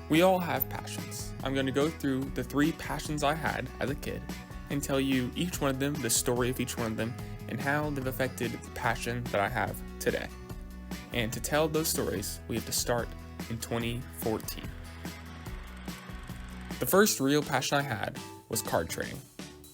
We all have passions. I'm going to go through the 3 passions I had as a kid and tell you each one of them, the story of each one of them, and how they've affected the passion that I have today. And to tell those stories, we have to start in 2014. The first real passion I had was card trading.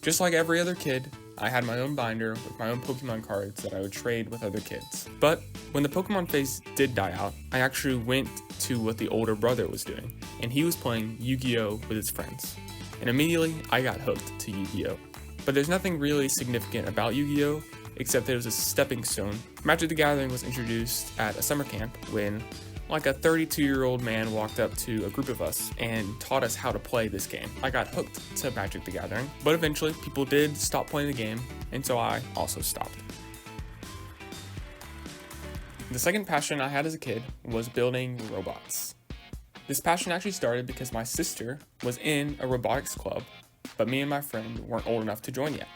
Just like every other kid, I had my own binder with my own Pokemon cards that I would trade with other kids. But when the Pokemon phase did die out, I actually went to what the older brother was doing, and he was playing Yu-Gi-Oh! With his friends. And immediately, I got hooked to Yu-Gi-Oh! But there's nothing really significant about Yu-Gi-Oh! Except that it was a stepping stone. Magic the Gathering was introduced at a summer camp when like a 32-year-old man walked up to a group of us and taught us how to play this game. I got hooked to Magic the Gathering, but eventually people did stop playing the game, and so I also stopped. The second passion I had as a kid was building robots. This passion actually started because my sister was in a robotics club, but me and my friend weren't old enough to join yet.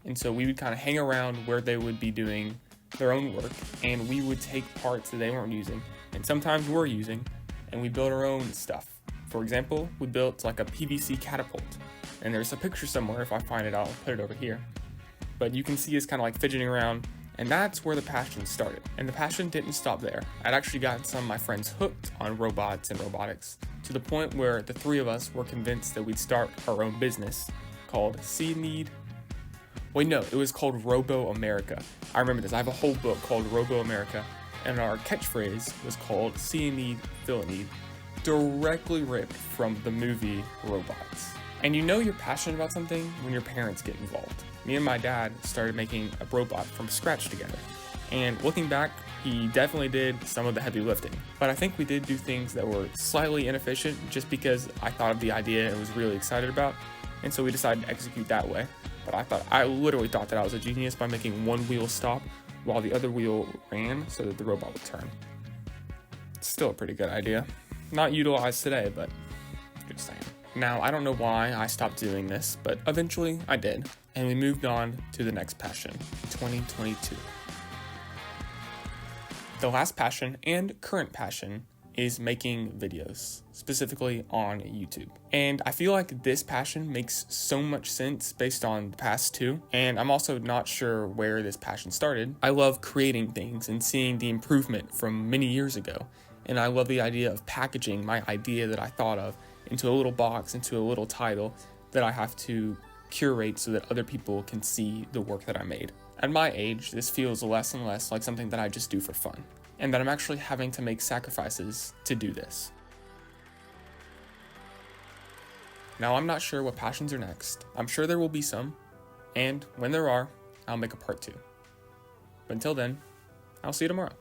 And so we would kind of hang around where they would be doing their own work, and we would take parts that they weren't using, and sometimes we're using, and we build our own stuff. For example, we built like a PVC catapult, and there's a picture somewhere. If I find it, I'll put it over here. But you can see us kind of like fidgeting around, and that's where the passion started. And the passion didn't stop there. I'd actually gotten some of my friends hooked on robots and robotics to the point where the 3 of us were convinced that we'd start our own business called it was called Robo America. I remember this. I have a whole book called Robo America, and our catchphrase was called See a Need, Fill a Need, directly ripped from the movie Robots. And you know you're passionate about something when your parents get involved. Me and my dad started making a robot from scratch together. And looking back, he definitely did some of the heavy lifting. But I think we did do things that were slightly inefficient just because I thought of the idea and was really excited about. And so we decided to execute that way. But I literally thought that I was a genius by making one wheel stop while the other wheel ran so that the robot would turn. It's still a pretty good idea. Not utilized today, but just saying. Now, I don't know why I stopped doing this, but eventually I did, and we moved on to the next passion, 2022. The last passion and current passion is making videos, specifically on YouTube. And I feel like this passion makes so much sense based on the past 2, and I'm also not sure where this passion started. I love creating things and seeing the improvement from many years ago, and I love the idea of packaging my idea that I thought of into a little box, into a little title that I have to curate so that other people can see the work that I made. At my age, this feels less and less like something that I just do for fun, and that I'm actually having to make sacrifices to do this. Now, I'm not sure what passions are next. I'm sure there will be some, and when there are, I'll make a part 2. But until then, I'll see you tomorrow.